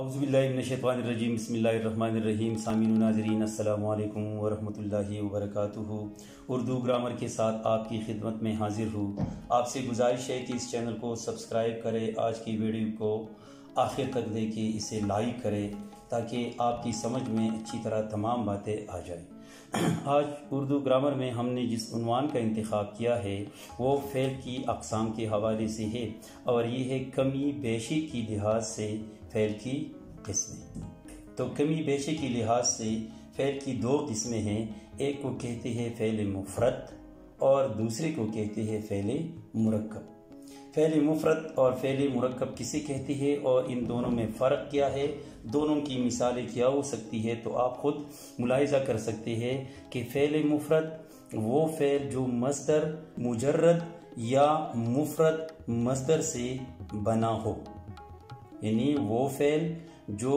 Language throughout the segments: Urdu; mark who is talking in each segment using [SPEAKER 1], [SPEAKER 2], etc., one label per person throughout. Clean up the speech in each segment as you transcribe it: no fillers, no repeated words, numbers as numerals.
[SPEAKER 1] اعوذ باللہ من الشیطان الرجیم بسم اللہ الرحمن الرحیم سامعین و ناظرین السلام علیکم ورحمۃ اللہ وبرکاتہ۔ اردو گرامر کے ساتھ آپ کی خدمت میں حاضر ہوں۔ آپ سے گزارش ہے کہ اس چینل کو سبسکرائب کریں، آج کی ویڈیو کو آخر تک دیکھیں، اسے لائک کریں تاکہ آپ کی سمجھ میں اچھی طرح تمام باتیں آ جائیں۔ آج اردو گرامر میں ہم نے جس عنوان کا انتخاب کیا ہے وہ فعل کی اقسام کے حوالے سے ہے، اور یہ ہے کمی بیشی کی لحاظ سے فعل کی قسمیں۔ تو کمی بیشی کی لحاظ سے فعل کی دو قسمیں ہیں، ایک کو کہتے ہیں فعل مفرد اور دوسرے کو کہتے ہیں فعل مرکب۔ فعل مفرد اور فعل مرکب کسے کہتے ہیں اور ان دونوں میں فرق کیا ہے، دونوں کی مثالیں کیا ہو سکتی ہے، تو آپ خود ملاحظہ کر سکتے ہیں کہ فعل مفرد وہ فعل جو مصدر مجرد یا مفرد مصدر سے بنا ہو، یعنی وہ فعل جو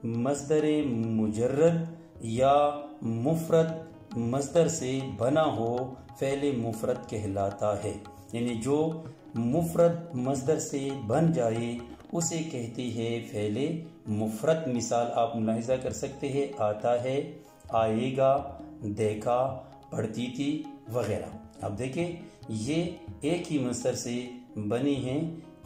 [SPEAKER 1] مصدر مجرد یا مفرد مصدر سے بنا ہو فعل مفرد کہلاتا ہے۔ یعنی جو مفرد مصدر سے بن جائے اسے کہتے ہیں فعل مفرد۔ مثال آپ ملاحظہ کر سکتے ہیں، آتا ہے، آئے گا، دیکھا، پڑھتی تھی وغیرہ۔ اب دیکھیں یہ ایک ہی مصدر سے بنی ہیں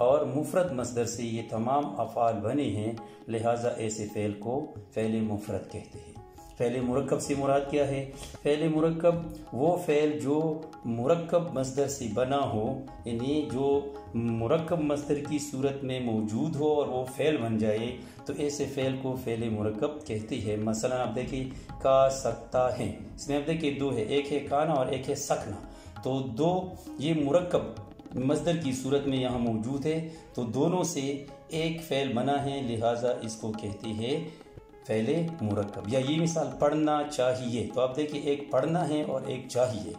[SPEAKER 1] اور مفرد مصدر سے یہ تمام افعال بنے ہیں، لہٰذا ایسے فعل کو فعل مفرد کہتے ہیں۔ فعل مرکب سے مراد کیا ہے؟ فعل مرکب وہ فعل جو مرکب مصدر سے بنا ہو، یعنی جو مرکب مصدر کی صورت میں موجود ہو اور وہ فعل بن جائے تو ایسے فعل کو فعل مرکب کہتے ہیں۔ مثلا آپ دیکھیں کا سکتا ہے، اس میں آپ دیکھیں دو ہے، ایک ہے کانا اور ایک ہے سکنا، تو دو یہ مرکب مصدر کی صورت میں یہاں موجود ہے، تو دونوں سے ایک فعل بنا ہے، لہٰذا اس کو کہتے ہیں فعل مرکب۔ یا یہ مثال پڑھنا چاہیے، تو آپ دیکھیں ایک پڑھنا ہے اور ایک چاہیے،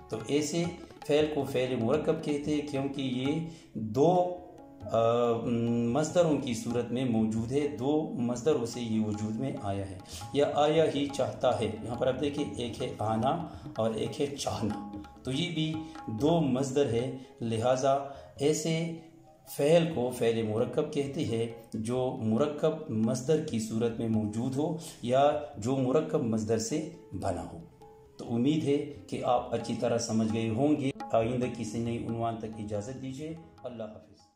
[SPEAKER 1] تو ایسے فعل کو فعل مرکب کہتے ہیں کیونکہ یہ دو مصدروں کی صورت میں موجود ہے، دو مصدروں سے یہ وجود میں آیا ہے۔ یا آیا ہی چاہتا ہے، یہاں پر آپ دیکھیں ایک ہے آنا اور ایک ہے چاہنا، تو یہ بھی دو مصدر ہے، لہٰذا ایسے فعل کو فعل مرکب کہتے ہیں جو مرکب مصدر کی صورت میں موجود ہو یا جو مرکب مصدر سے بنا ہو۔ تو امید ہے کہ آپ اچھی طرح سمجھ گئے ہوں گے۔ آئندہ کسی نئی عنوان تک اجازت دیجیے۔ اللہ حافظ۔